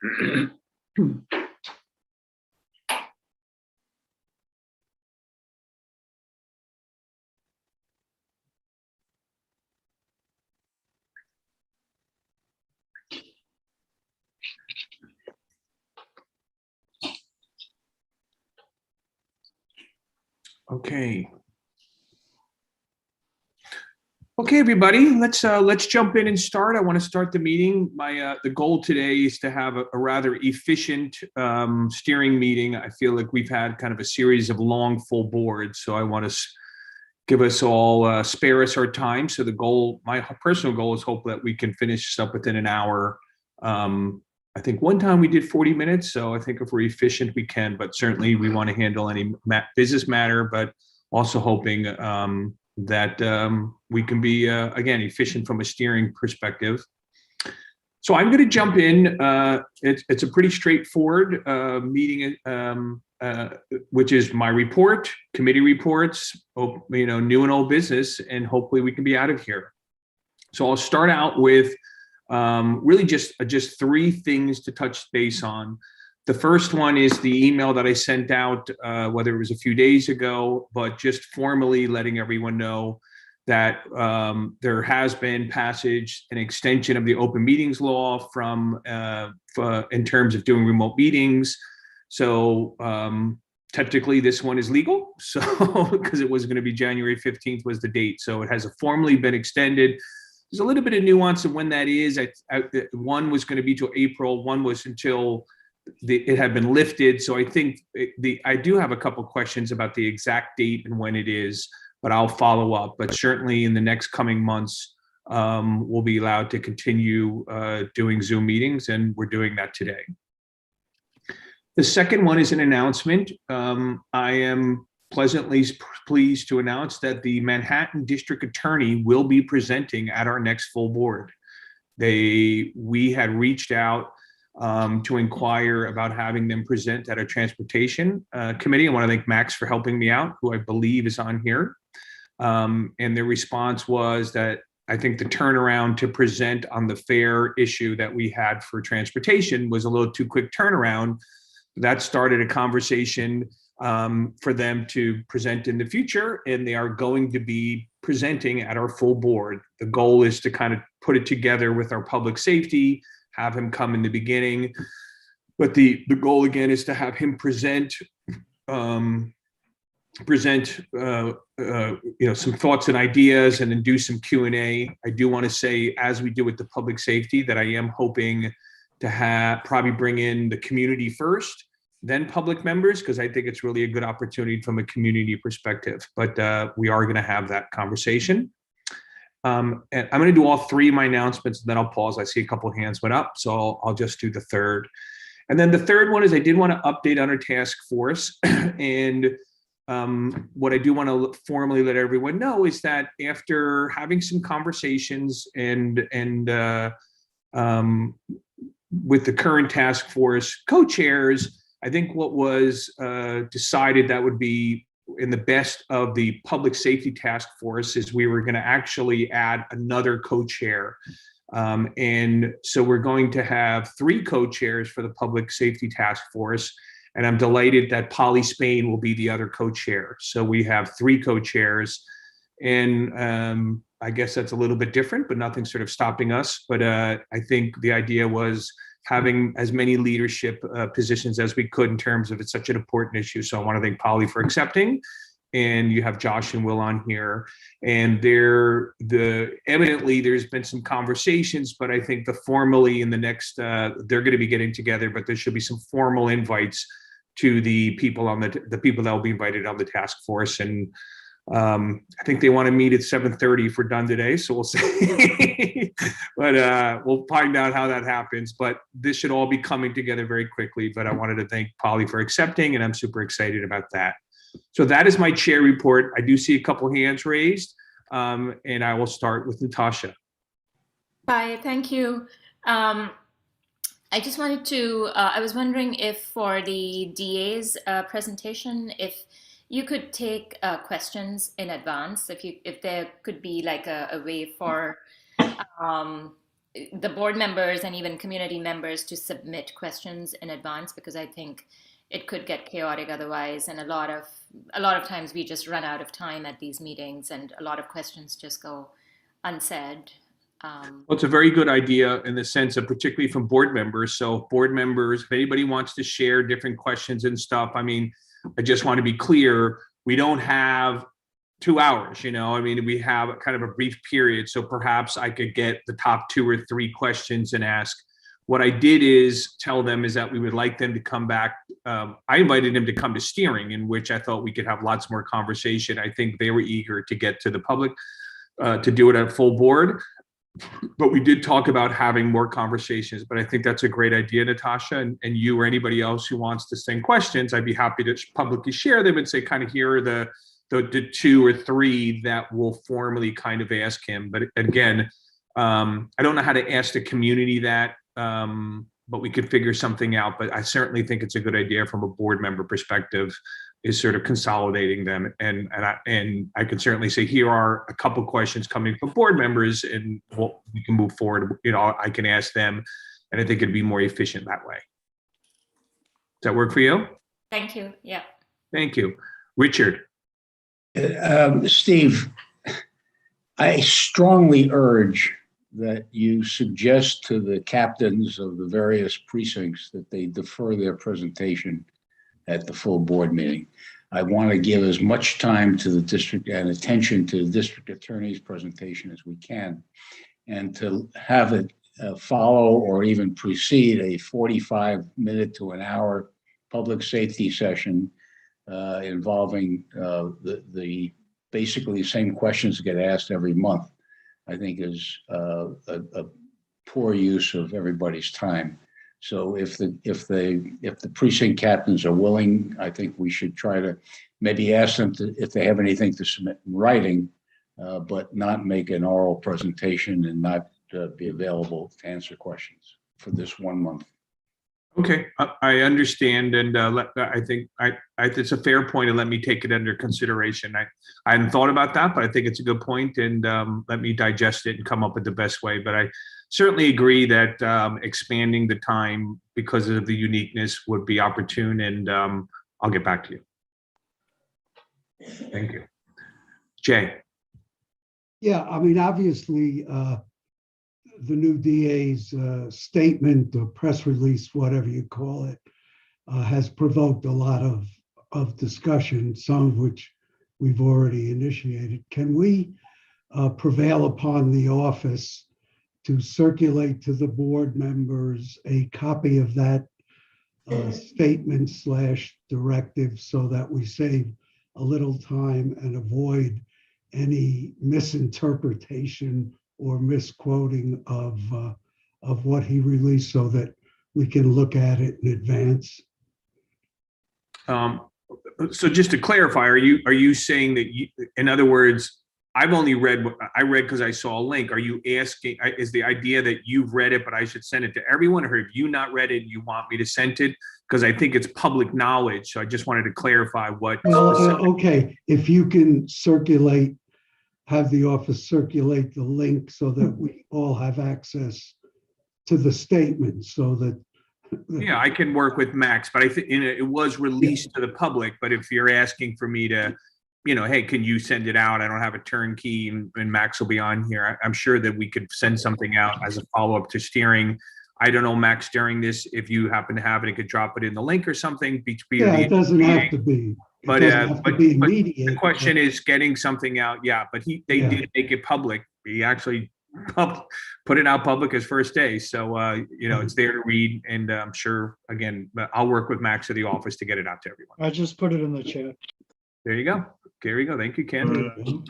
Okay. Okay, everybody, let's jump in and start. I want to start the meeting. The goal today is to have a rather efficient steering meeting. I feel like we've had kind of a series of long full boards, so I want to give us all spare us our time. So the goal, my personal goal, is hope that we can finish this up within an hour. I think one time we did 40 minutes, so I think if we're efficient, we can. But certainly, we want to handle any business matter, but also hoping that we can be, again, efficient from a steering perspective. So I'm going to jump in. It's a pretty straightforward meeting, which is my report, committee reports, new and old business, and hopefully we can be out of here. So I'll start out with really just three things to touch base on. The first one is the email that I sent out, whether it was a few days ago, but just formally letting everyone know that there has been passage and extension of the open meetings law in terms of doing remote meetings. So technically this one is legal, so because it was going to be January 15th was the date. So it has formally been extended. There's a little bit of nuance of when that is. One was going to be till April, one was until it had been lifted. So I think I do have a couple questions about the exact date and when it is, but I'll follow up. But certainly in the next coming months, we'll be allowed to continue doing Zoom meetings, and we're doing that today. The second one is an announcement. I am pleasantly pleased to announce that the Manhattan District Attorney will be presenting at our next full board. We had reached out to inquire about having them present at a transportation committee. I want to thank Max for helping me out, who I believe is on here. And their response was that I think the turnaround to present on the fare issue that we had for transportation was a little too quick turnaround. That started a conversation for them to present in the future, and they are going to be presenting at our full board. The goal is to kind of put it together with our public safety, have him come in the beginning, but the goal again is to have him present some thoughts and ideas, and then do some Q&A. I do want to say, as we do with the public safety, that I am hoping to probably bring in the community first, then public members, because I think it's really a good opportunity from a community perspective. But we are going to have that conversation. And I'm going to do all three of my announcements, and then I'll pause. I see a couple of hands went up, so I'll just do the third. And then the third one is I did want to update on our task force. And what I do want to formally let everyone know is that after having some conversations and with the current task force co-chairs, I think what was decided that would be in the best of the public safety task force is we were going to actually add another co-chair. And so we're going to have three co-chairs for the public safety task force. And I'm delighted that Polly Spain will be the other co-chair. So we have three co-chairs. And I guess that's a little bit different, but nothing sort of stopping us. But I think the idea was having as many leadership positions as we could in terms of it's such an important issue. So I want to thank Polly for accepting. And you have Josh and Will on here. And evidently there's been some conversations, but I think formally in the next, they're going to be getting together, but there should be some formal invites to the people the people that will be invited on the task force. And I think they want to meet at 7:30 if we're done today, so we'll see. But we'll find out how that happens. But this should all be coming together very quickly. But I wanted to thank Polly for accepting, and I'm super excited about that. So that is my chair report. I do see a couple hands raised, and I will start with Natasha. Hi, thank you. I just wanted to, I was wondering if for the DA's presentation, if you could take questions in advance, if there could be like a way for the board members and even community members to submit questions in advance, because I think it could get chaotic otherwise, and a lot of times we just run out of time at these meetings and a lot of questions just go unsaid. Well, it's a very good idea in the sense of particularly from board members. So board members, if anybody wants to share different questions and stuff, I mean, I just want to be clear, we don't have 2 hours, I mean, we have kind of a brief period. So perhaps I could get the top 2 or 3 questions and ask. What I did is tell them is that we would like them to come back. I invited them to come to steering, in which I thought we could have lots more conversation. I think they were eager to get to the public, to do it at full board. But we did talk about having more conversations. But I think that's a great idea, Natasha, and you or anybody else who wants to send questions, I'd be happy to publicly share them and say, kind of, here are the 2 or 3 that will formally kind of ask him. But again, I don't know how to ask the community that, but we could figure something out. But I certainly think it's a good idea from a board member perspective, is sort of consolidating them. And I can certainly say, here are a couple questions coming from board members, and we can move forward. I can ask them, and I think it'd be more efficient that way. Does that work for you? Thank you. Yeah. Thank you. Richard. Steve, I strongly urge that you suggest to the captains of the various precincts that they defer their presentation at the full board meeting. I want to give as much time to the district and attention to the district attorney's presentation as we can, and to have it follow or even precede a 45-minute to an hour public safety session involving the basically the same questions that get asked every month. I think is a poor use of everybody's time. So if the precinct captains are willing, I think we should try to maybe ask them if they have anything to submit in writing, but not make an oral presentation and not be available to answer questions for this 1 month. Okay, I understand, and I think it's a fair point, and let me take it under consideration. I hadn't thought about that, but I think it's a good point, and let me digest it and come up with the best way. But I certainly agree that expanding the time because of the uniqueness would be opportune, and I'll get back to you. Thank you. Jay. Yeah, I mean, obviously, the new DA's statement or press release, whatever you call it, has provoked a lot of discussion, some of which we've already initiated. Can we prevail upon the office to circulate to the board members a copy of that statement / directive, so that we save a little time and avoid any misinterpretation or misquoting of what he released, so that we can look at it in advance? So just to clarify, are you saying that in other words, I've only read what I read because I saw a link. Are you asking, is the idea that you've read it, but I should send it to everyone, or have you not read it and you want me to send it? Because I think it's public knowledge. So I just wanted to clarify what. Well, okay, if you can have the office circulate the link so that we all have access to the statement, so that. Yeah, I can work with Max, but I think it was released to the public. But if you're asking for me to, hey, can you send it out? I don't have a turnkey, and Max will be on here. I'm sure that we could send something out as a follow-up to steering. I don't know, Max, during this, if you happen to have it, you could drop it in the link or something. Yeah, it doesn't have to be. But the question is getting something out. Yeah, but they did make it public. He actually put it out public his first day. So, it's there to read. And I'm sure, again, I'll work with Max at the office to get it out to everyone. I just put it in the chat. There you go. There you go. Thank you, Ken.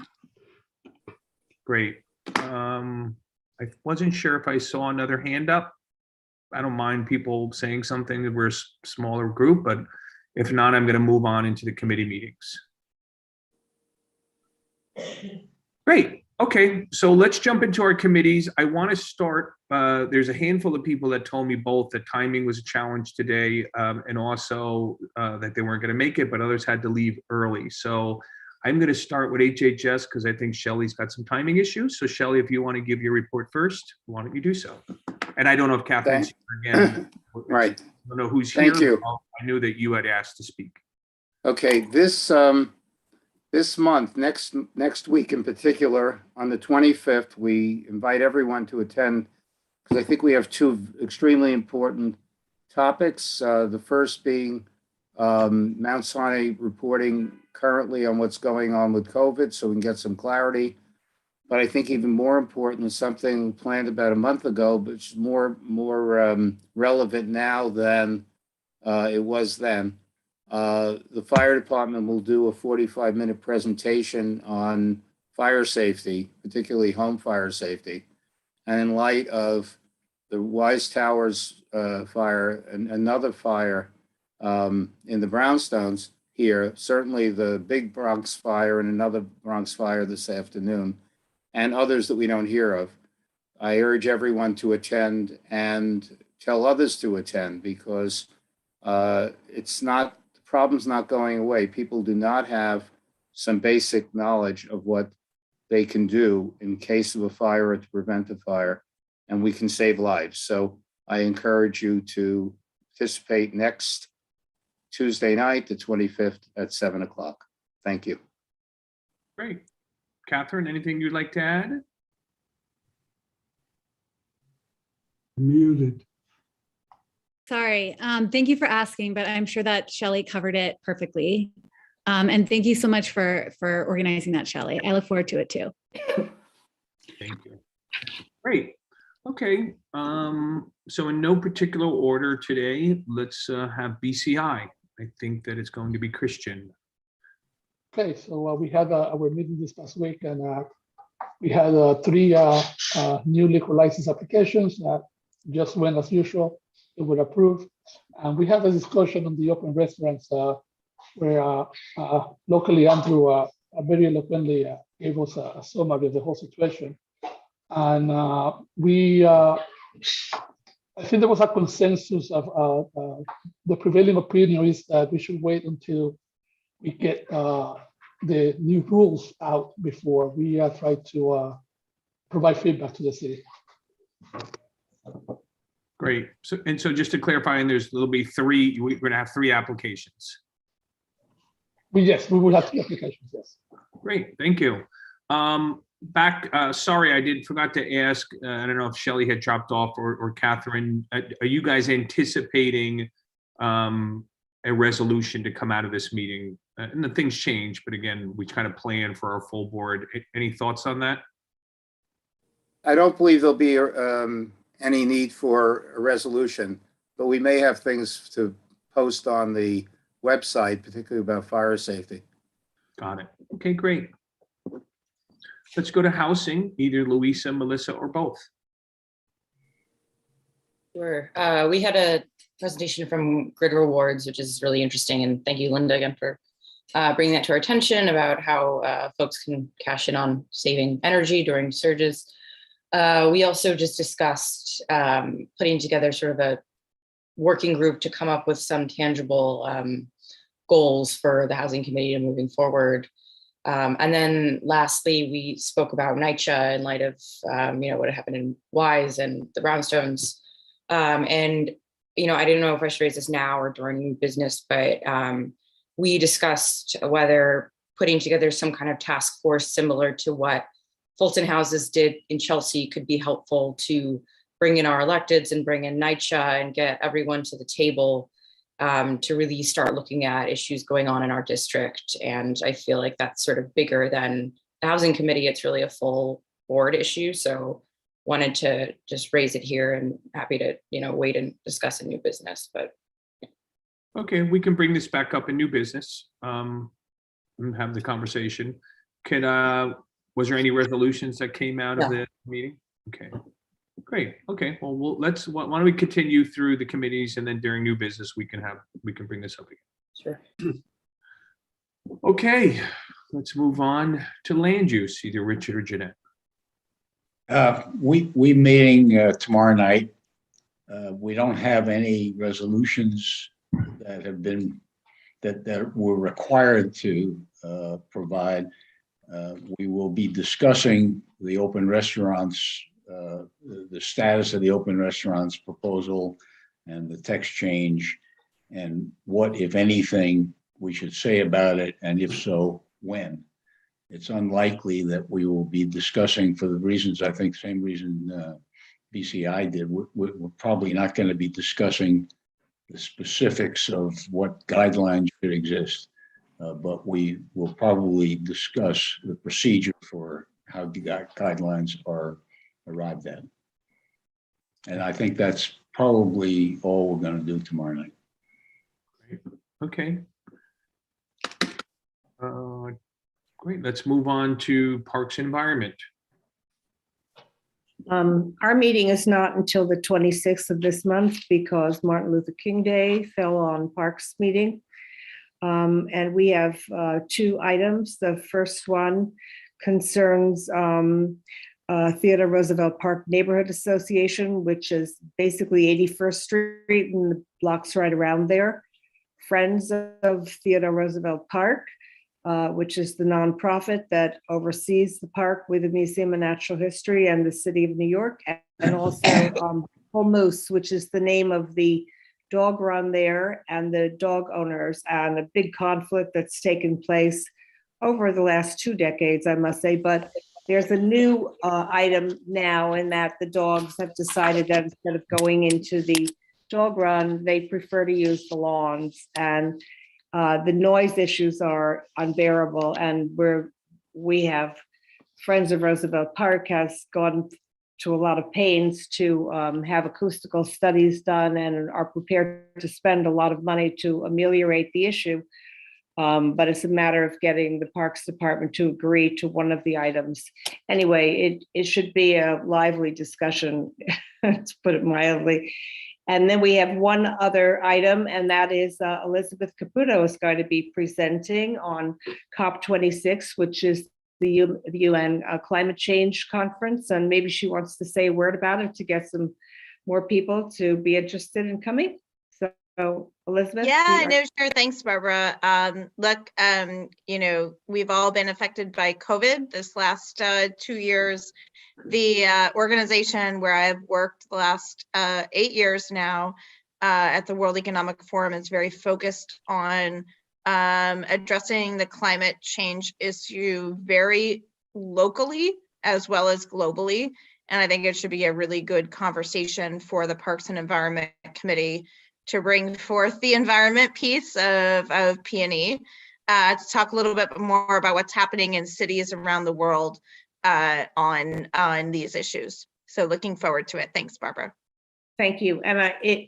Great. I wasn't sure if I saw another hand up. I don't mind people saying something. We're a smaller group, but if not, I'm going to move on into the committee meetings. Great. Okay, so let's jump into our committees. I want to start, there's a handful of people that told me both that timing was a challenge today, and also that they weren't going to make it, but others had to leave early. So I'm going to start with HHS because I think Shelley's got some timing issues. So Shelley, if you want to give your report first, why don't you do so? And I don't know if Catherine's here again. Right. I don't know who's here. Thank you. I knew that you had asked to speak. Okay, this month, next week in particular, on the 25th, we invite everyone to attend because I think we have two extremely important topics. The first being Mount Sinai reporting currently on what's going on with COVID, so we can get some clarity. But I think even more important is something planned about a month ago, but it's more relevant now than it was then. The fire department will do a 45-minute presentation on fire safety, particularly home fire safety. And in light of the Wise Towers fire and another fire in the brownstones here, certainly the big Bronx fire and another Bronx fire this afternoon, and others that we don't hear of. I urge everyone to attend and tell others to attend because the problem's not going away. People do not have some basic knowledge of what they can do in case of a fire or to prevent a fire, and we can save lives. So I encourage you to participate next Tuesday night, the 25th at 7 o'clock. Thank you. Great. Catherine, anything you'd like to add? Muted. Sorry. Thank you for asking, but I'm sure that Shelley covered it perfectly. And thank you so much for organizing that, Shelley. I look forward to it too. Thank you. Great. Okay. So in no particular order today, let's have BCI. I think that it's going to be Christian. Okay, so we had our meeting this past week, and we had 3 new liquor license applications that just went as usual. It were approved, and we had a discussion on the open restaurants where locally Andrew very eloquently gave us a summary of the whole situation, and I think there was a consensus of the prevailing opinion is that we should wait until we get the new rules out before we try to provide feedback to the city. Great. So just to clarify, and there'll be 3. We're going to have 3 applications. Yes, we will have 3 applications. Yes. Great. Thank you. Sorry, I forgot to ask. I don't know if Shelley had dropped off or Catherine. Are you guys anticipating a resolution to come out of this meeting? And the things change, but again, we kind of plan for our full board. Any thoughts on that? I don't believe there'll be any need for a resolution, but we may have things to post on the website, particularly about fire safety. Got it. Okay, great. Let's go to housing, either Louisa, Melissa, or both. Sure. We had a presentation from Grid Rewards, which is really interesting. And thank you, Linda, again, for bringing that to our attention about how folks can cash in on saving energy during surges. We also just discussed putting together sort of a working group to come up with some tangible goals for the housing committee and moving forward. And then lastly, we spoke about NYCHA in light of what happened in Wise and the brownstones. And I didn't know if I should raise this now or during new business, but we discussed whether putting together some kind of task force similar to what Fulton Houses did in Chelsea could be helpful to bring in our electeds and bring in NYCHA and get everyone to the table to really start looking at issues going on in our district. And I feel like that's sort of bigger than the housing committee. It's really a full board issue. So wanted to just raise it here and happy to, wait and discuss a new business, but. Okay, we can bring this back up in new business and have the conversation. Was there any resolutions that came out of the meeting? Okay, great. Okay, well, why don't we continue through the committees, and then during new business we can bring this up again. Sure. Okay, let's move on to land use, either Richard or Jeanette. We meeting tomorrow night. We don't have any resolutions that that we're required to provide. We will be discussing the open restaurants, the status of the open restaurants proposal and the text change, and what, if anything, we should say about it, and if so, when. It's unlikely that we will be discussing, for the reasons, I think, same reason BCI did, we're probably not going to be discussing the specifics of what guidelines should exist, but we will probably discuss the procedure for how the guidelines are arrived at. And I think that's probably all we're going to do tomorrow night. Okay. Great. Let's move on to Parks and Environment. Our meeting is not until the 26th of this month because Martin Luther King Day fell on Parks meeting. And we have two items. The first one concerns Theodore Roosevelt Park Neighborhood Association, which is basically 81st Street and the blocks right around there. Friends of Theodore Roosevelt Park, which is the nonprofit that oversees the park with the Museum of Natural History and the City of New York, and also Whole Moose, which is the name of the dog run there, and the dog owners, and a big conflict that's taken place over the last 2 decades, I must say. But there's a new item now in that the dogs have decided that instead of going into the dog run, they prefer to use the lawns, and the noise issues are unbearable. And we have Friends of Roosevelt Park has gone to a lot of pains to have acoustical studies done and are prepared to spend a lot of money to ameliorate the issue. But it's a matter of getting the Parks Department to agree to one of the items. Anyway, it should be a lively discussion, to put it mildly. And then we have one other item, and that is Elizabeth Caputo is going to be presenting on COP26, which is the UN Climate Change Conference. And maybe she wants to say a word about it to get some more people to be interested in coming. So Elizabeth? Yeah, no, sure. Thanks, Barbara. Look, we've all been affected by COVID this last 2 years. The organization where I've worked the last 8 years now at the World Economic Forum is very focused on addressing the climate change issue very locally as well as globally. And I think it should be a really good conversation for the Parks and Environment Committee to bring forth the environment piece of P&E, to talk a little bit more about what's happening in cities around the world on these issues. So looking forward to it. Thanks, Barbara. Thank you. And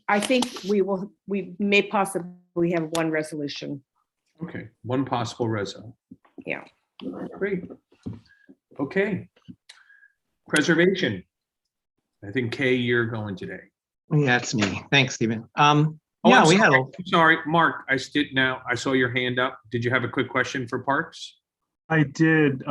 I think we may possibly have one resolution. Okay, one possible resolution. Yeah. Great. Okay. Preservation. I think Kay, you're going today. Yeah, it's me. Thanks, Stephen. Oh, Yeah, I'm we had sorry. a, Sorry, Mark, I saw your hand up. Did you have a quick question for Parks? I did.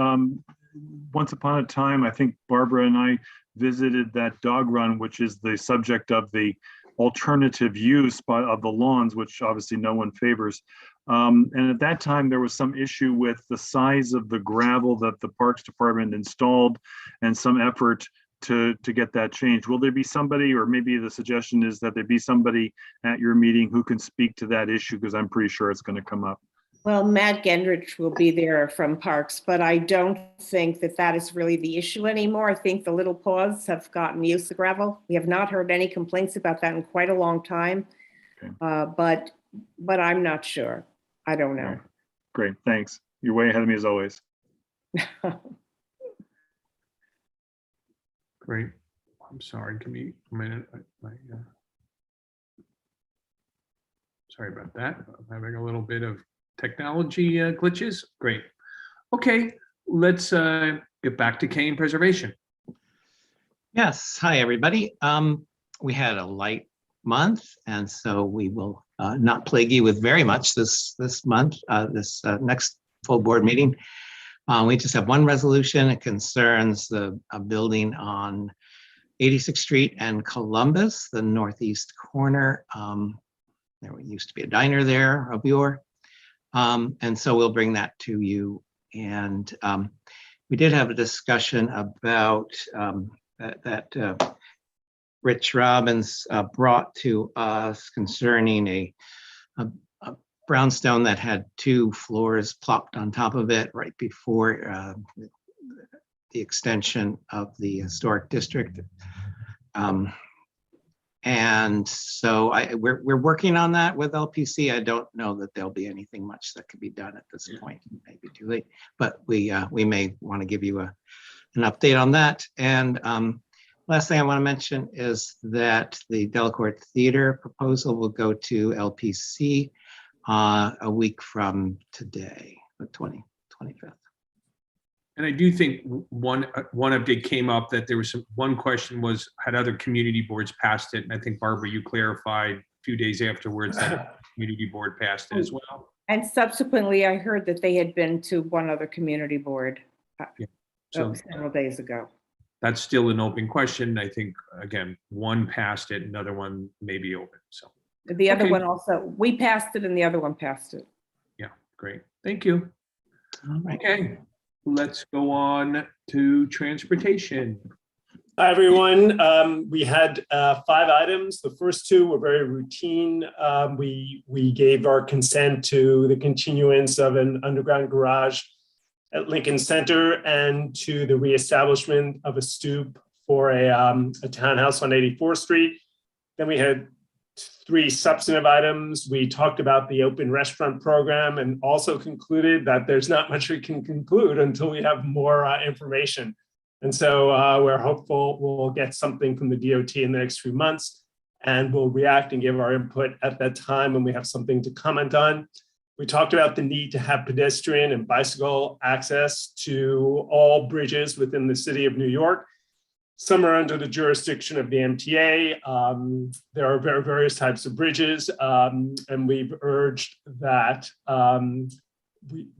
Once upon a time, I think Barbara and I visited that dog run, which is the subject of the alternative use of the lawns, which obviously no one favors. And at that time, there was some issue with the size of the gravel that the Parks Department installed and some effort to get that changed. Will there be somebody, or maybe the suggestion is that there be somebody at your meeting who can speak to that issue, because I'm pretty sure it's going to come up. Well, Matt Gendrich will be there from Parks, but I don't think that is really the issue anymore. I think the Little Paws have gotten used to gravel. We have not heard any complaints about that in quite a long time. Okay. But I'm not sure. I don't know. Okay. Great, thanks. You're way ahead of me as always. Great. I'm sorry. Give me a minute. Sorry about that. I'm having a little bit of technology glitches. Great. Okay, let's get back to Kay and preservation. yes, hi, everybody. We had a light month, and so we will not plague you with very much this month, this next full board meeting. We just have one resolution. It concerns a building on 86th Street and Columbus, the northeast corner. There used to be a diner there, a Buer. And so we'll bring that to you. And we did have a discussion about that Rich Robbins brought to us concerning a brownstone that had 2 floors plopped on top of it right before the extension of the historic district. And so we're working on that with LPC. I don't know that there'll be anything much that could be done at this point. It may be too late, but we may want to give you an update on that. And last thing I want to mention is that the Delacorte Theater proposal will go to LPC a week from today, the 25th. And I do think one update came up that there was one question was, had other community boards passed it? And I think, Barbara, you clarified a few days afterwards that community board passed it as well. And subsequently, I heard that they had been to one other community board So several days ago. that's still an open question. I think, again, one passed it, another one may be open. So The other one also, we passed it and the other one passed it. yeah, great. Thank you. All right. Okay, let's go on to transportation. Hi, everyone. We had 5 items. The first 2 were very routine. We gave our consent to the continuance of an underground garage at Lincoln Center and to the reestablishment of a stoop for a townhouse on 84th Street. Then we had 3 substantive items. We talked about the open restaurant program and also concluded that there's not much we can conclude until we have more information. And so we're hopeful we'll get something from the DOT in the next few months, and we'll react and give our input at that time when we have something to comment on. We talked about the need to have pedestrian and bicycle access to all bridges within the city of New York. Some are under the jurisdiction of the MTA. There are various types of bridges, and we've urged that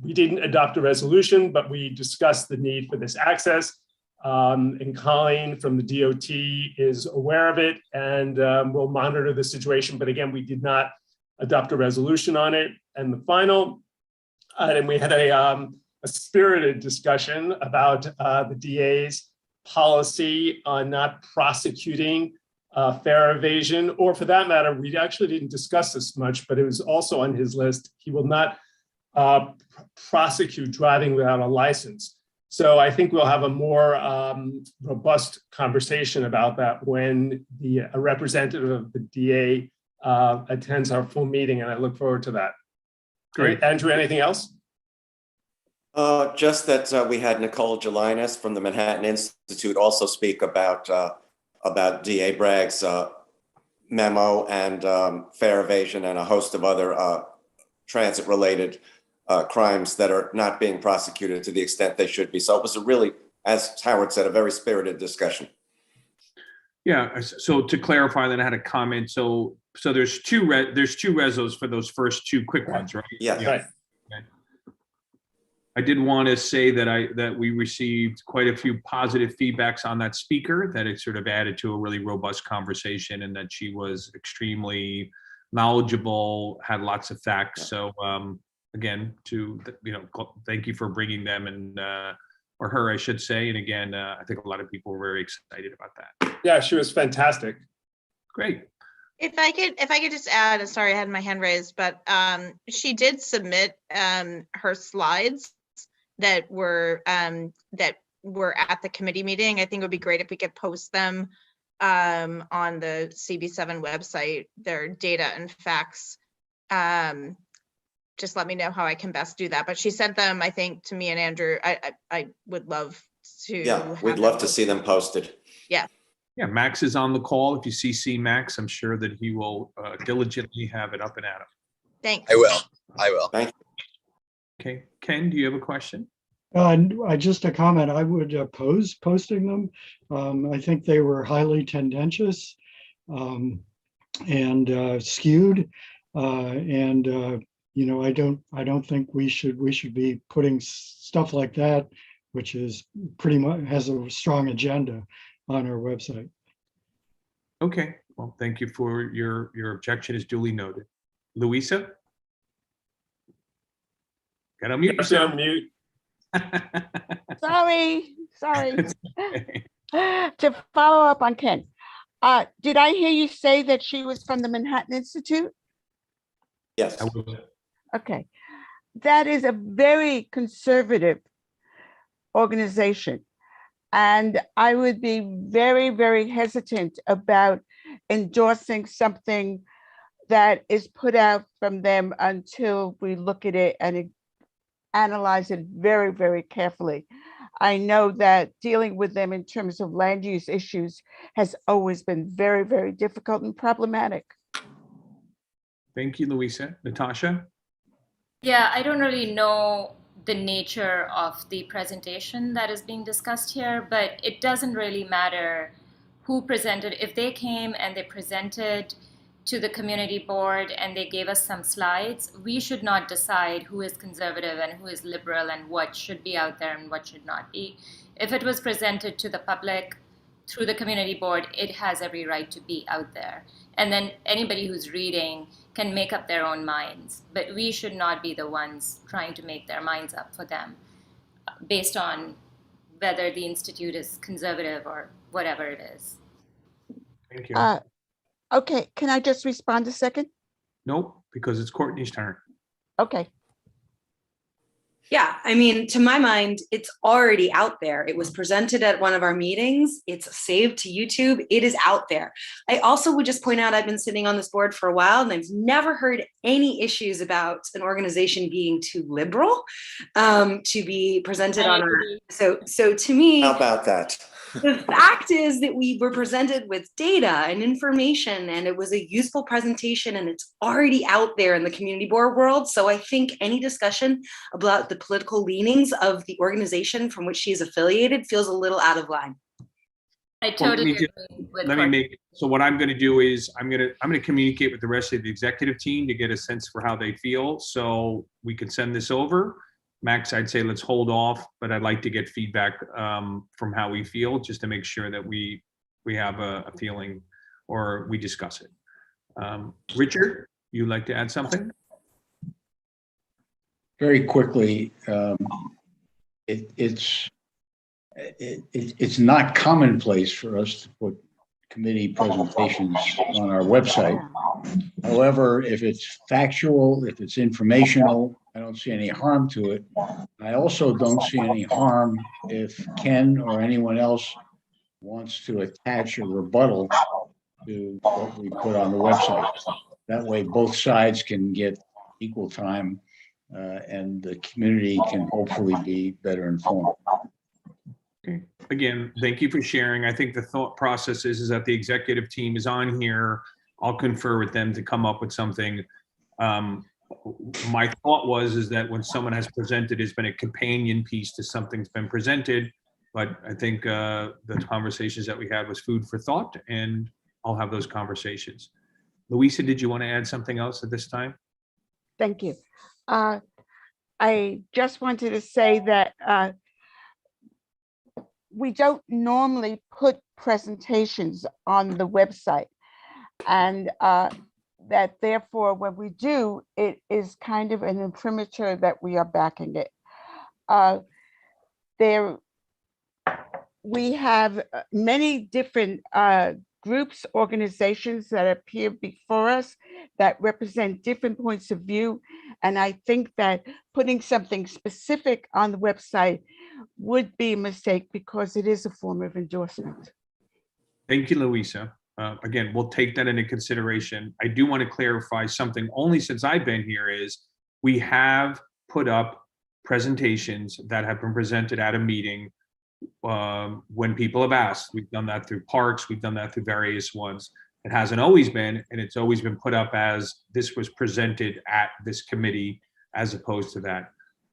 we didn't adopt a resolution, but we discussed the need for this access. And Colleen from the DOT is aware of it, and we'll monitor the situation. But again, we did not adopt a resolution on it. And the final item, we had a spirited discussion about the DA's policy on not prosecuting fare evasion, or for that matter, we actually didn't discuss this much, but it was also on his list. He will not prosecute driving without a license. So I think we'll have a more robust conversation about that when a representative of the DA attends our full meeting, and I look forward to that. Great. Andrew, anything else? Just that we had Nicole Gelinas from the Manhattan Institute also speak about DA Bragg's memo and fare evasion and a host of other transit-related crimes that are not being prosecuted to the extent they should be. So it was a really, as Howard said, a very spirited discussion. Yeah. So to clarify, then I had a comment. So there's two resos for those first 2 quick ones, right? Yes. Right. I did want to say that we received quite a few positive feedbacks on that speaker, that it sort of added to a really robust conversation, and that she was extremely knowledgeable, had lots of facts. So again, thank you for bringing them and or her, I should say. And again, I think a lot of people were very excited about that. Yeah, she was fantastic. Great. If I could just add, sorry, I had my hand raised, but she did submit her slides that were at the committee meeting. I think it would be great if we could post them on the CB7 website, their data and facts. Just let me know how I can best do that. But she sent them, I think, to me and Andrew. I would love to. Yeah, we'd love to see them posted. Yeah. Yeah, Max is on the call. If you CC Max, I'm sure that he will diligently have it up and at him. Thanks. I will. Thank you. Okay, Ken, do you have a question? Just a comment. I would oppose posting them. I think they were highly tendentious and skewed, and I don't think we should be putting stuff like that, which is pretty much has a strong agenda, on our website. Okay, well, thank you for your objection is duly noted. Louisa? Gotta unmute You have to yourself. unmute. Sorry. To follow up on Ken, did I hear you say that she was from the Manhattan Institute? Yes. Okay. That is a very conservative organization. And I would be very, very hesitant about endorsing something that is put out from them until we look at it and analyze it very, very carefully. I know that dealing with them in terms of land use issues has always been very, very difficult and problematic. Thank you, Louisa. Natasha? Yeah, I don't really know the nature of the presentation that is being discussed here, but it doesn't really matter who presented. If they came and they presented to the community board and they gave us some slides, we should not decide who is conservative and who is liberal and what should be out there and what should not be. If it was presented to the public through the community board, it has every right to be out there. And then anybody who's reading can make up their own minds, but we should not be the ones trying to make their minds up for them based on whether the institute is conservative or whatever it is. Thank you. Okay, can I just respond a second? Nope, because it's Courtney's turn. Okay. Yeah, I mean, to my mind, it's already out there. It was presented at one of our meetings. It's saved to YouTube. It is out there. I also would just point out, I've been sitting on this board for a while and I've never heard any issues about an organization being too liberal to be presented on our, so to me, How about that? the fact is that we were presented with data and information and it was a useful presentation and it's already out there in the community board world. So I think any discussion about the political leanings of the organization from which she is affiliated feels a little out of line. I totally agree with Let me make, so what I'm going to do is I'm going to communicate with the rest of the executive team to get a sense for how they feel. So we can send this over. Max, I'd say let's hold off, but I'd like to get feedback from how we feel, just to make sure that we have a feeling or we discuss it. Richard, you'd like to add something? Very quickly, it's not commonplace for us to put committee presentations on our website. However, if it's factual, if it's informational, I don't see any harm to it. I also don't see any harm if Ken or anyone else wants to attach a rebuttal to what we put on the website. That way, both sides can get equal time and the community can hopefully be better informed. Okay. Again, thank you for sharing. I think the thought process is that the executive team is on here. I'll confer with them to come up with something. My thought is that when someone has presented, it's been a companion piece to something's been presented. But I think the conversations that we had was food for thought, and I'll have those conversations. Louisa, did you want to add something else at this time? Thank you. I just wanted to say that we don't normally put presentations on the website, and that therefore when we do, it is kind of an imprimatur that we are backing it. We have many different groups, organizations that appear before us that represent different points of view. And I think that putting something specific on the website would be a mistake because it is a form of endorsement. Thank you, Louisa. Again, we'll take that into consideration. I do want to clarify something only since I've been here is we have put up presentations that have been presented at a meeting when people have asked. We've done that through parks. We've done that through various ones. It hasn't always been, and it's always been put up as this was presented at this committee as opposed to that.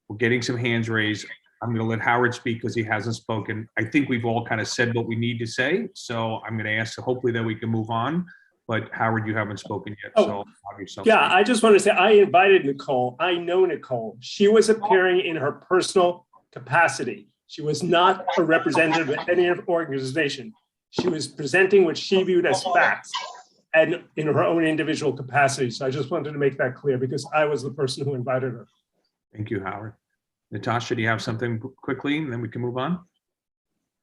We're getting some hands raised. I'm going to let Howard speak because he hasn't spoken. I think we've all kind of said what we need to say. So I'm going to ask hopefully that we can move on. But Howard, you haven't spoken yet. So have yourself Yeah, speak. I just want to say I invited Nicole. I know Nicole. She was appearing in her personal capacity. She was not a representative of any organization. She was presenting what she viewed as facts and in her own individual capacity. So I just wanted to make that clear because I was the person who invited her. Thank you, Howard. Natasha, do you have something quickly, and then we can move on?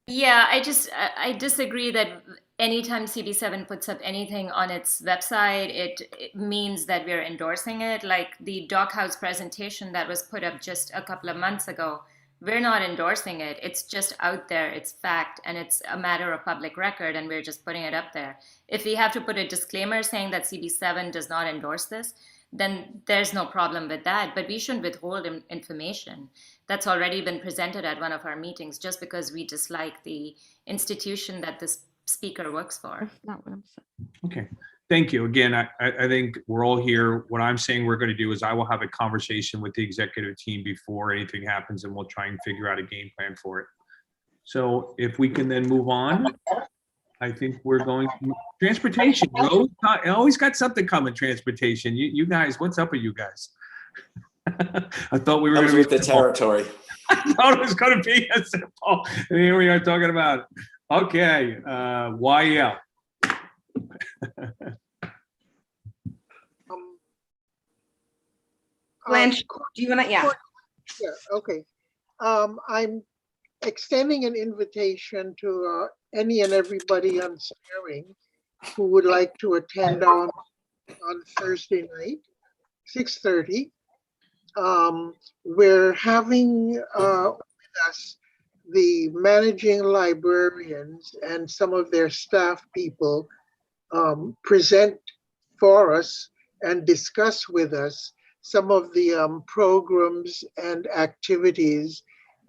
Yeah, I disagree that anytime CB7 puts up anything on its website, it means that we're endorsing it. Like the Doghouse presentation that was put up just a couple of months ago, we're not endorsing it. It's just out there. It's fact, and it's a matter of public record, and we're just putting it up there. If we have to put a disclaimer saying that CB7 does not endorse this, then there's no problem with that. But we shouldn't withhold information that's already been presented at one of our meetings just because we dislike the institution that this speaker works for. That's not what I'm saying. Okay, thank you. Again, I think we're all here. What I'm saying we're going to do is I will have a conversation with the executive team before anything happens, and we'll try and figure out a game plan for it. So if we can then move on, I think we're going to transportation. Rose, I always got something coming. Transportation. You guys, what's up with you guys? I thought we were Comes going to with the territory. I thought it was going to be a simple. And here we are talking about it. Okay, YL. Blanche, do you want to? Yeah. Yeah. Okay. I'm extending an invitation to any and everybody on steering who would like to attend on Thursday night, 6:30. We're having with us the managing librarians and some of their staff people present for us and discuss with us some of the programs and activities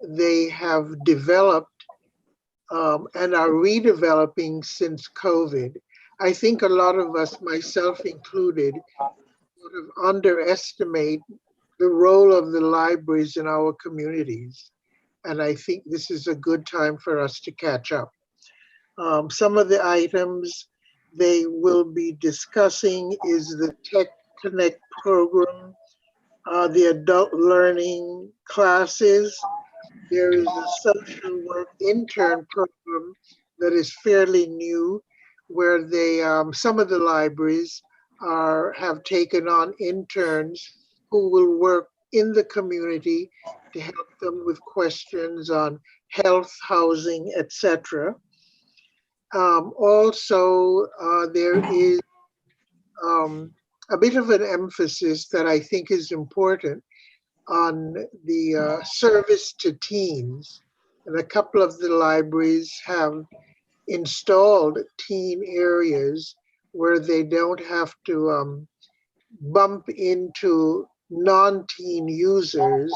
they have developed and are redeveloping since COVID. I think a lot of us, myself included, sort of underestimate the role of the libraries in our communities. And I think this is a good time for us to catch up. Some of the items they will be discussing is the Tech Connect program, the adult learning classes. There is a social work intern program that is fairly new, where they some of the libraries have taken on interns who will work in the community to help them with questions on health, housing, etc. Also, there is a bit of an emphasis that I think is important on the service to teens. And a couple of the libraries have installed teen areas where they don't have to bump into non-teen users.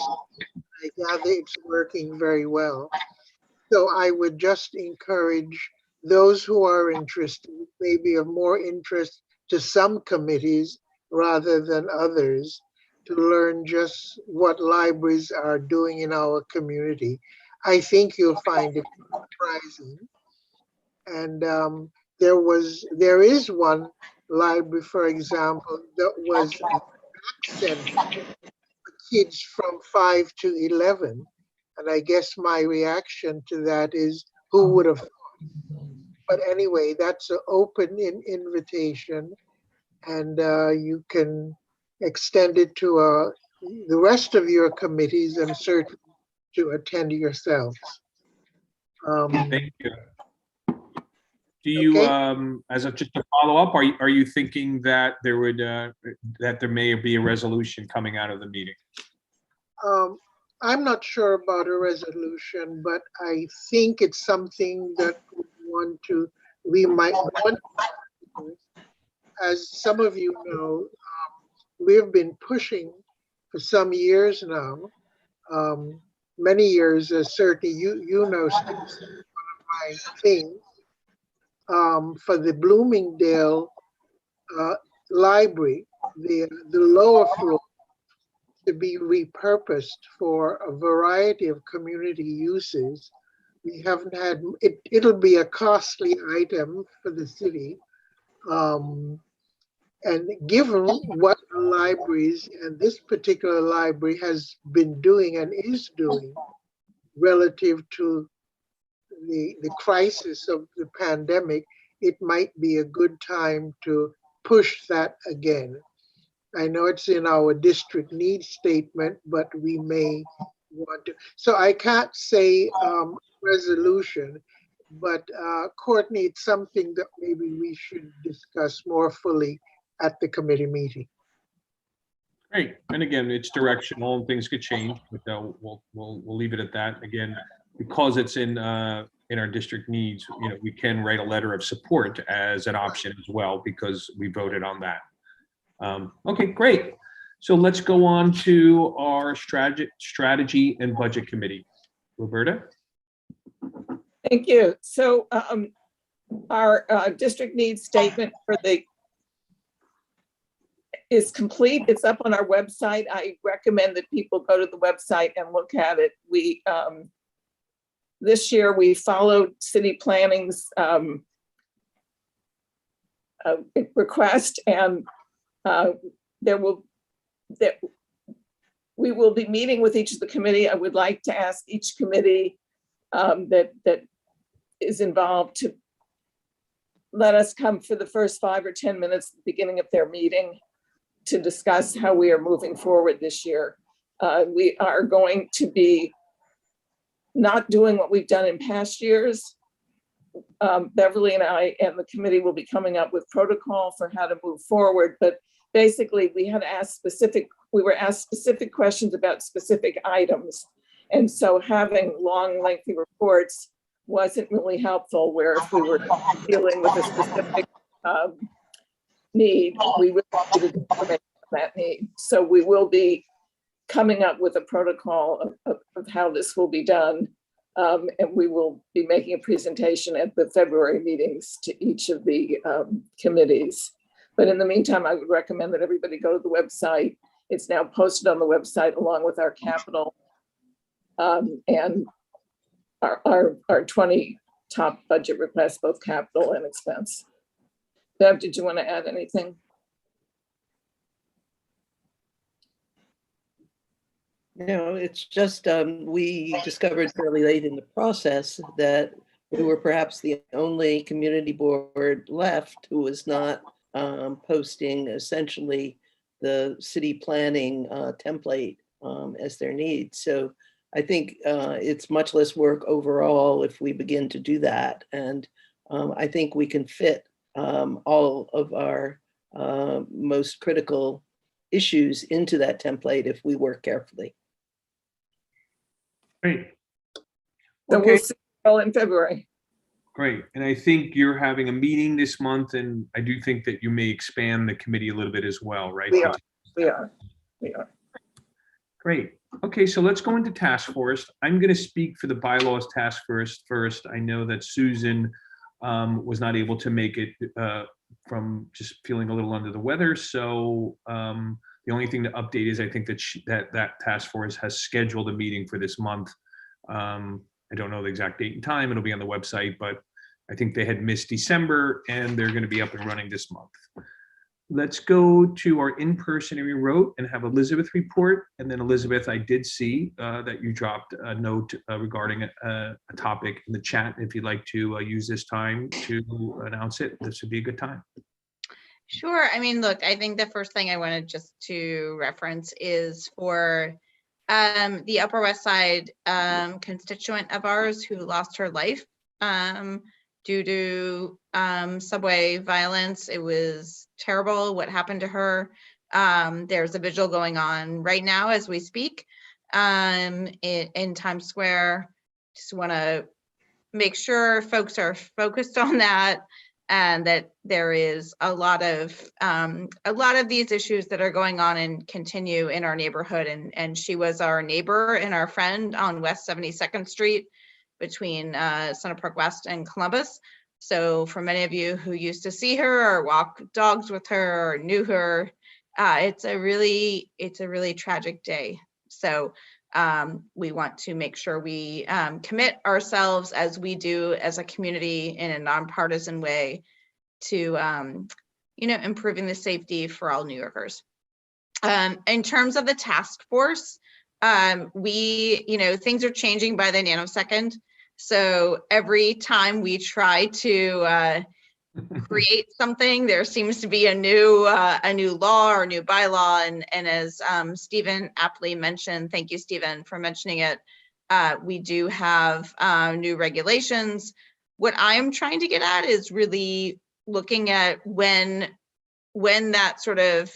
I gather it's working very well. So I would just encourage those who are interested, maybe of more interest to some committees rather than others, to learn just what libraries are doing in our community. I think you'll find it surprising. And there is one library, for example, that was accent for kids from 5 to 11. And I guess my reaction to that is, who would have thought? But anyway, that's an open invitation, and you can extend it to the rest of your committees and certainly to attend yourselves. Thank you. Do you, as a just a follow up, are you thinking that there would that there may be a resolution coming out of the meeting? I'm not sure about a resolution, but I think it's something that we might want to do. As some of you know, we've been pushing for some years now, many years, certainly you know, Steve, one of my things, for the Bloomingdale library, the lower floor to be repurposed for a variety of community uses. We haven't had, it'll be a costly item for the city. And given what the libraries and this particular library has been doing and is doing relative to the crisis of the pandemic, it might be a good time to push that again. I know it's in our district needs statement, but we may want to. So I can't say resolution, but Courtney, it's something that maybe we should discuss more fully at the committee meeting. Great. And again, it's directional and things could change, but we'll leave it at that. Again, because it's in our district needs, we can write a letter of support as an option as well, because we voted on that. Okay, great. So let's go on to our strategy and budget committee. Roberta? Thank you. So our district needs statement is complete. It's up on our website. I recommend that people go to the website and look at it. We this year we followed city planning's request, and we will be meeting with each of the committee. I would like to ask each committee that is involved to let us come for the first 5 or 10 minutes at the beginning of their meeting to discuss how we are moving forward this year. We are going to be not doing what we've done in past years. Beverly and I and the committee will be coming up with protocol for how to move forward, but basically we were asked specific questions about specific items. And so having long, lengthy reports wasn't really helpful, where if we were dealing with a specific need, we would need information on that need. So we will be coming up with a protocol of how this will be done. And we will be making a presentation at the February meetings to each of the committees. But in the meantime, I would recommend that everybody go to the website. It's now posted on the website along with our capital and our 20 top budget requests, both capital and expense. Bev, did you want to add anything? No, it's just we discovered fairly late in the process that we were perhaps the only community board left who was not posting essentially the city planning template as their need. So I think it's much less work overall if we begin to do that. And I think we can fit all of our most critical issues into that template if we work carefully. Great. So Okay. we'll see you all in February. Great. And I think you're having a meeting this month, and I do think that you may expand the committee a little bit as well, right? We are. Great. Okay, so let's go into task force. I'm going to speak for the bylaws task force first. I know that Susan was not able to make it from just feeling a little under the weather. So the only thing to update is I think that that task force has scheduled a meeting for this month. I don't know the exact date and time. It'll be on the website, but I think they had missed December and they're going to be up and running this month. Let's go to our in-person we wrote and have Elizabeth report. And then Elizabeth, I did see that you dropped a note regarding a topic in the chat. If you'd like to use this time to announce it, this would be a good time. Sure. I mean, look, I think the first thing I wanted just to reference is for the Upper West Side constituent of ours who lost her life due to subway violence. It was terrible what happened to her. There's a vigil going on right now as we speak in Times Square. Just want to make sure folks are focused on that, and that there is a lot of these issues that are going on and continue in our neighborhood. And she was our neighbor and our friend on West 72nd Street between Center Park West and Columbus. So for many of you who used to see her or walk dogs with her or knew her, it's a really tragic day. So we want to make sure we commit ourselves, as we do as a community in a nonpartisan way, to improving the safety for all New Yorkers. In terms of the task force, things are changing by the nanosecond. So every time we try to create something. There seems to be a new law or new bylaw, and as Stephen aptly mentioned, thank you, Stephen, for mentioning it. We do have new regulations. What I'm trying to get at is really looking at when that sort of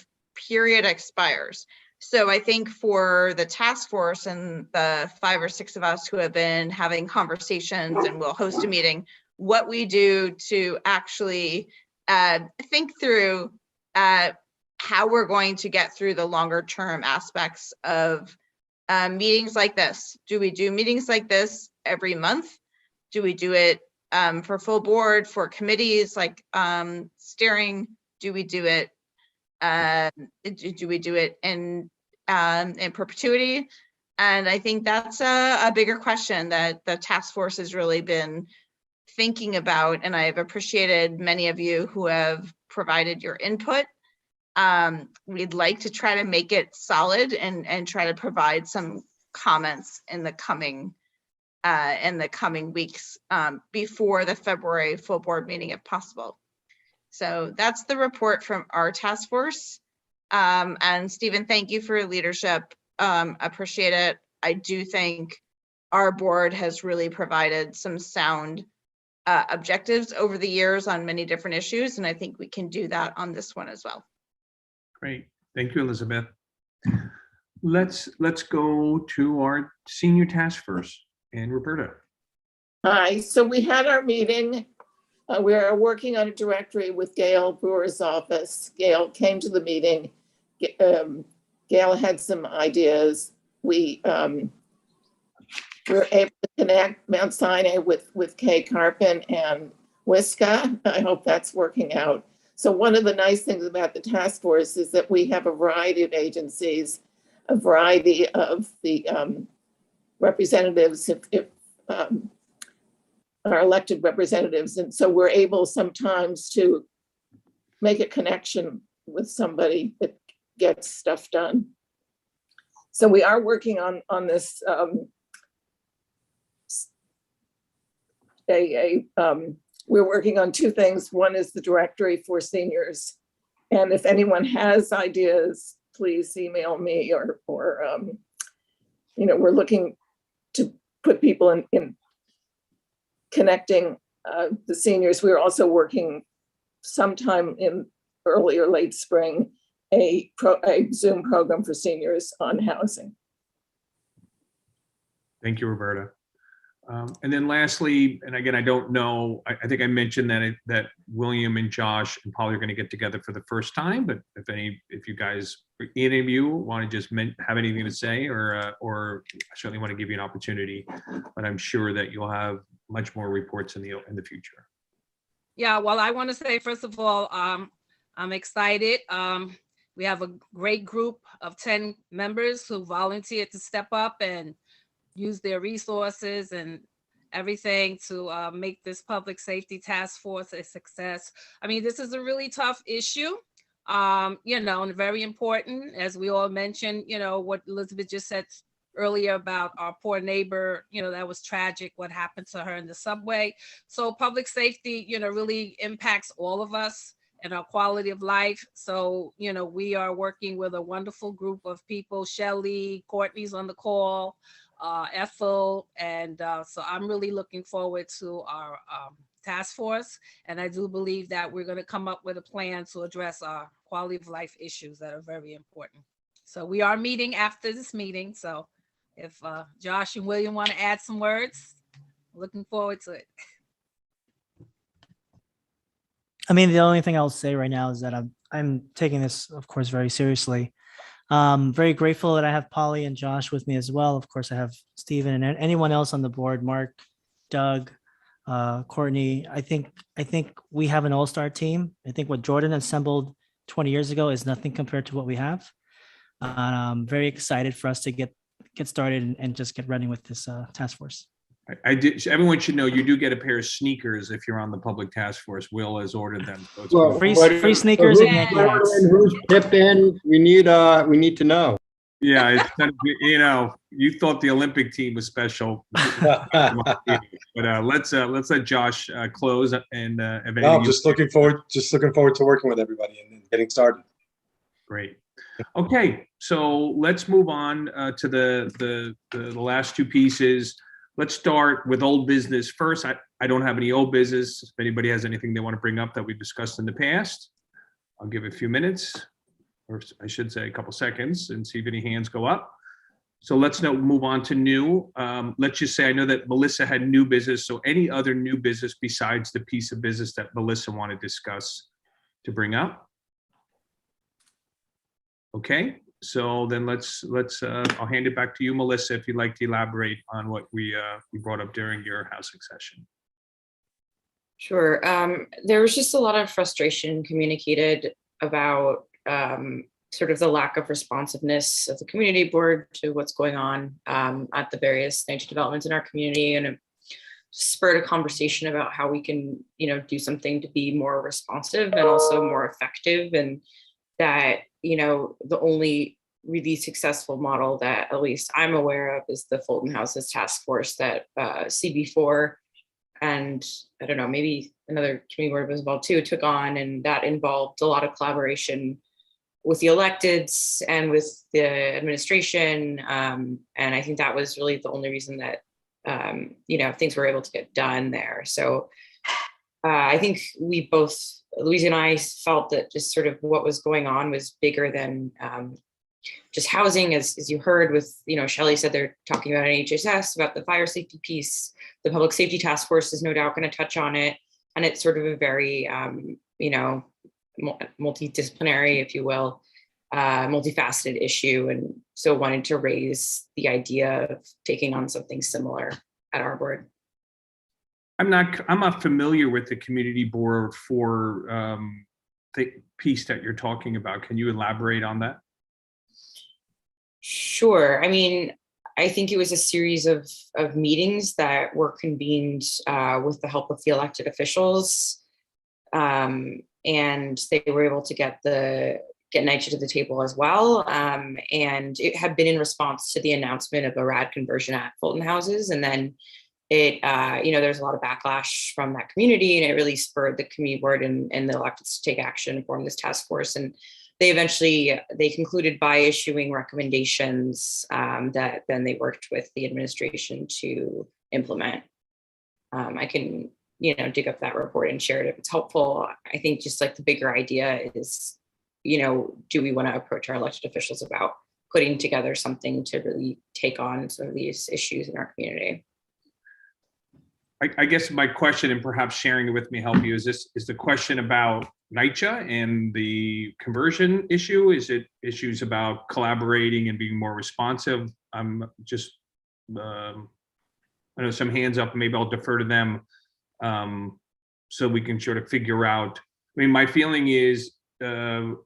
period expires. So I think for the task force and the 5 or 6 of us who have been having conversations and will host a meeting, what we do to actually think through how we're going to get through the longer term aspects of meetings like this. Do we do meetings like this every month? Do we do it for full board, for committees like steering? Do we do it in perpetuity? And I think that's a bigger question that the task force has really been thinking about, and I've appreciated many of you who have provided your input. We'd like to try to make it solid and try to provide some comments in the coming weeks before the February full board meeting if possible. So that's the report from our task force. And Stephen, thank you for your leadership. Appreciate it. I do think our board has really provided some sound objectives over the years on many different issues, and I think we can do that on this one as well. Great, thank you, Elizabeth. Let's go to our senior task force and Roberta. Hi, so we had our meeting. We are working on a directory with Gail Brewer's office. Gail came to the meeting. Gail had some ideas. We were able to connect Mount Sinai with Kay Carpin and WISCA. I hope that's working out. So one of the nice things about the task force is that we have a variety of agencies, a variety of the representatives, if our elected representatives. And so we're able sometimes to make a connection with somebody that gets stuff done. So we are working on this we're working on 2 things. One is the directory for seniors. And if anyone has ideas, please email me or you know, we're looking to put people in connecting the seniors. We're also working sometime in early or late spring, a Zoom program for seniors on housing. Thank you, Roberta. And then lastly, and again, I don't know, I think I mentioned that William and Josh and Polly are going to get together for the first time, but if you guys, any of you want to just have anything to say, or I certainly want to give you an opportunity, but I'm sure that you'll have much more reports in the future. Yeah, well, I want to say, first of all, I'm excited. We have a great group of 10 members who volunteered to step up and use their resources and everything to make this public safety task force a success. I mean, this is a really tough issue, you know, and very important, as we all mentioned, you know, what Elizabeth just said earlier about our poor neighbor, you know, that was tragic, what happened to her in the subway. So public safety, you know, really impacts all of us and our quality of life. So, you know, we are working with a wonderful group of people. Shelley, Courtney's on the call, Ethel, and so I'm really looking forward to our task force. And I do believe that we're going to come up with a plan to address our quality of life issues that are very important. So we are meeting after this meeting. So if Josh and William want to add some words, looking forward to it. I mean, the only thing I'll say right now is that I'm taking this, of course, very seriously. Very grateful that I have Polly and Josh with me as well. Of course, I have Stephen and anyone else on the board, Mark, Doug, Courtney. I think we have an all-star team. I think what Jordan assembled 20 years ago is nothing compared to what we have. I'm very excited for us to get started and just get running with this task force. Everyone should know you do get a pair of sneakers if you're on the public task force. Will has ordered them. So well, free sneakers and Yankee hats. Who's tipped in? We need to know. Yeah, it's kind of, you thought the Olympic team was special, but let's let Josh close and if anything No, just looking forward to working with everybody and getting started. Great. Okay, so let's move on to the last two pieces. Let's start with old business first. I don't have any old business. If anybody has anything they want to bring up that we've discussed in the past, I'll give a few minutes, or I should say a couple seconds, and see if any hands go up. So let's now move on to new. Let's just say I know that Melissa had new business. So any other new business besides the piece of business that Melissa wanted to discuss to bring up? Okay, so then let's I'll hand it back to you, Melissa, if you'd like to elaborate on what we brought up during your housing session. Sure. There was just a lot of frustration communicated about sort of the lack of responsiveness of the community board to what's going on at the various NYCHA developments in our community, and it spurred a conversation about how we can, do something to be more responsive and also more effective, and that, the only really successful model that at least I'm aware of is the Fulton Houses Task Force that CB4 and I don't know, maybe another community board was involved too, took on, and that involved a lot of collaboration with the electeds and with the administration. And I think that was really the only reason that, things were able to get done there. So I think we both, Louise and I, felt that just sort of what was going on was bigger than just housing, as you heard with, Shelley said they're talking about an HSS, about the fire safety piece. The Public Safety Task Force is no doubt going to touch on it. And it's sort of a very, multidisciplinary, if you will, multifaceted issue. And so wanted to raise the idea of taking on something similar at our board. I'm not familiar with the community board for the piece that you're talking about. Can you elaborate on that? Sure. I mean, I think it was a series of meetings that were convened with the help of the elected officials. And they were able to get NYCHA to the table as well. And it had been in response to the announcement of a RAD conversion at Fulton Houses. And then there's a lot of backlash from that community, and it really spurred the community board and the electeds to take action and form this task force. And they concluded by issuing recommendations that then they worked with the administration to implement. I can, dig up that report and share it if it's helpful. I think just like the bigger idea is, do we want to approach our elected officials about putting together something to really take on some of these issues in our community? I guess my question, and perhaps sharing it with me help you, is the question about NYCHA and the conversion issue? Is it issues about collaborating and being more responsive? I'm just, I know some hands up, maybe I'll defer to them so we can sort of figure out. I mean, my feeling is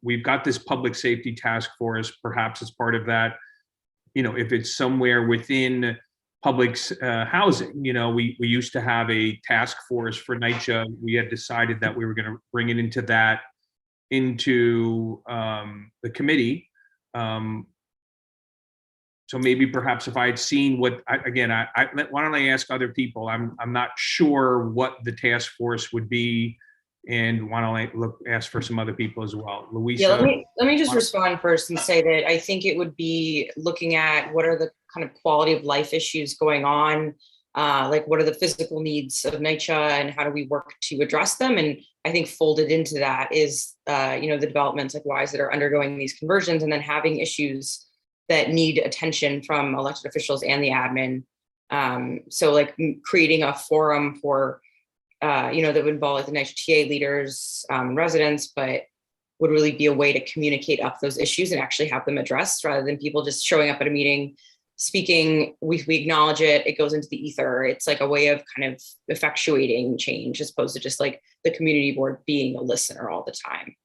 we've got this public safety task force, perhaps as part of that, if it's somewhere within public housing, we used to have a task force for NYCHA. We had decided that we were going to bring it into the committee. So maybe perhaps if I had seen what, why don't I ask other people? I'm not sure what the task force would be, and why don't I ask for some other people as well. Louisa? Yeah, let me just respond first and say that I think it would be looking at what are the kind of quality of life issues going on, like what are the physical needs of NYCHA and how do we work to address them? And I think folded into that is, the developments like WISE that are undergoing these conversions, and then having issues that need attention from elected officials and the admin. So like creating a forum for, that would involve like the NYCHA TA leaders, residents, but would really be a way to communicate up those issues and actually have them addressed rather than people just showing up at a meeting, speaking, we acknowledge it, it goes into the ether. It's like a way of kind of effectuating change as opposed to just like the community board being a listener all the time.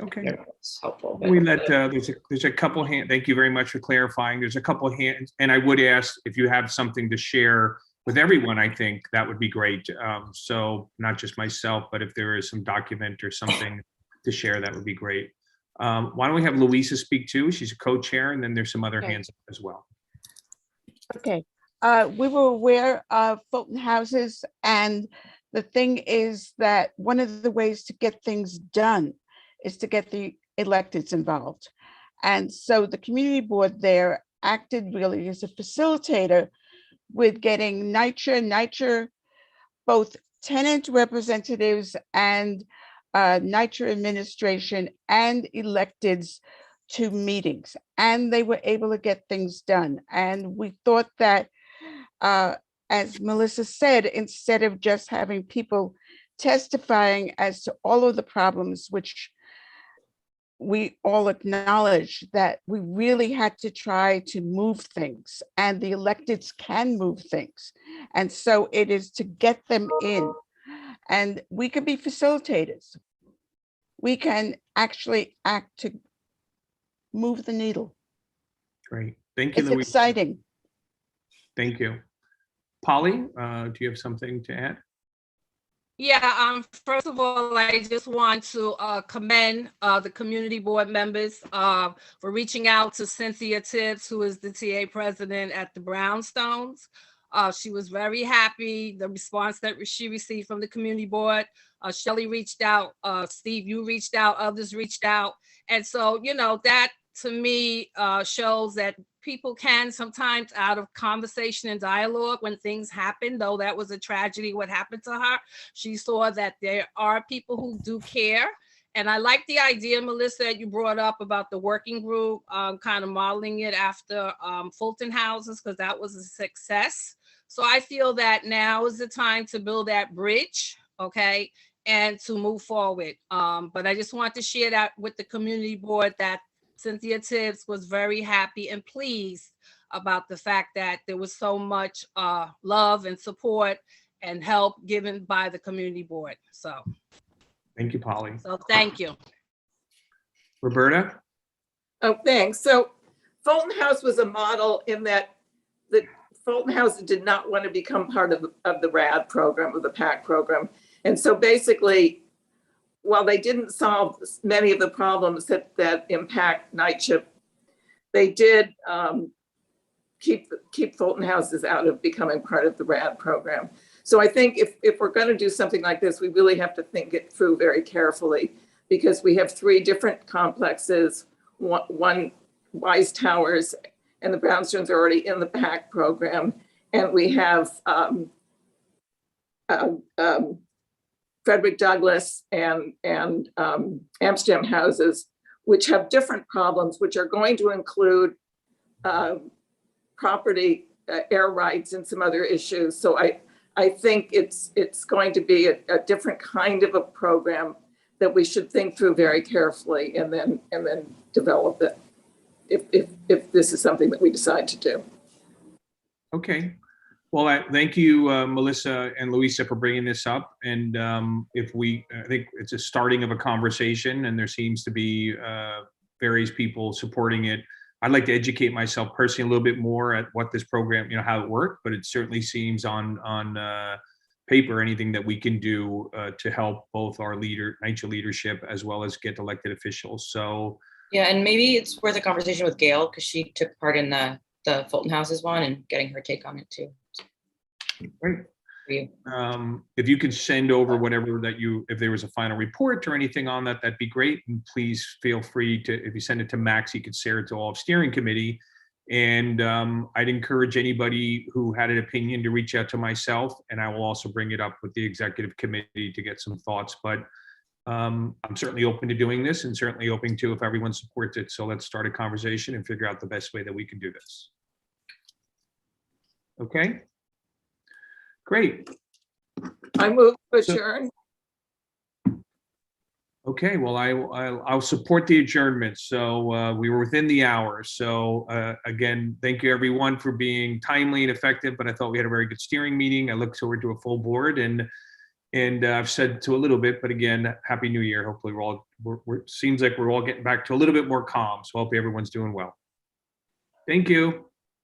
Okay. It's helpful. We let there's a couple hands. Thank you very much for clarifying. There's a couple hands, and I would ask if you have something to share with everyone. I think that would be great. So not just myself, but if there is some document or something to share, that would be great. Why don't we have Louisa speak too? She's a co-chair, and then there's some other Okay. hands up as well. Okay, we were aware of Fulton houses, and the thing is that one of the ways to get things done is to get the electeds involved. And so the community board there acted really as a facilitator with getting NYCHA, both tenant representatives and NYCHA administration and electeds to meetings, and they were able to get things done. And we thought that, as Melissa said, instead of just having people testifying as to all of the problems, which we all acknowledge that we really had to try to move things, and the electeds can move things. And so it is to get them in, and we can be facilitators. We can actually act to move the needle. Great. Thank you, It's Louisa. exciting. Thank you. Polly, do you have something to add? Yeah, first of all, I just want to commend the community board members for reaching out to Cynthia Tibbs, who is the TA president at the Brownstones. She was very happy, the response that she received from the community board. Shelley reached out, Steve, you reached out, others reached out. And so, you know, that to me shows that people can sometimes, out of conversation and dialogue, when things happen, though that was a tragedy what happened to her, she saw that there are people who do care. And I like the idea, Melissa, that you brought up about the working group, kind of modeling it after Fulton houses, because that was a success. So I feel that now is the time to build that bridge, okay, and to move forward. But I just want to share that with the community board, that Cynthia Tibbs was very happy and pleased about the fact that there was so much love and support and help given by the community board. So Thank you, Polly. so thank you. Roberta? Oh, thanks. So Fulton House was a model in that the Fulton House did not want to become part of the RAD program, or the PAC program. And so basically, while they didn't solve many of the problems that impact NYCHA, they did keep Fulton houses out of becoming part of the RAD program. So I think if we're going to do something like this, we really have to think it through very carefully, because we have 3 different complexes, one Wise Towers, and the Brownstones are already in the PAC program, and we have Frederick Douglass and Amsterdam houses, which have different problems, which are going to include property, air rights, and some other issues. So I think it's going to be a different kind of a program that we should think through very carefully, and then develop it if this is something that we decide to do. Okay. Well, thank you, Melissa and Louisa, for bringing this up. And I think it's a starting of a conversation, and there seems to be various people supporting it. I'd like to educate myself personally a little bit more at what this program, you know, how it worked, but it certainly seems on paper, anything that we can do to help both our NYCHA leadership as well as get elected officials. So Yeah, and maybe it's worth a conversation with Gail, because she took part in the Fulton Houses one, and getting her take on it too. Great. For you. If you could send over whatever that if there was a final report or anything on that, that'd be great. And please feel free to, if you send it to Max, you could share it to all of steering committee. And I'd encourage anybody who had an opinion to reach out to myself, and I will also bring it up with the executive committee to get some thoughts. But I'm certainly open to doing this, and certainly open to if everyone supports it. So let's start a conversation and figure out the best way that we can do this. Okay. Great. I move to adjourn. Okay, well, I'll support the adjournment. So we were within the hour. So again, thank you everyone for being timely and effective, but I thought we had a very good steering meeting. I look forward to a full board, and I've said to a little bit, but again, Happy New Year. Hopefully seems like we're all getting back to a little bit more calm. So I hope everyone's doing well. Thank you.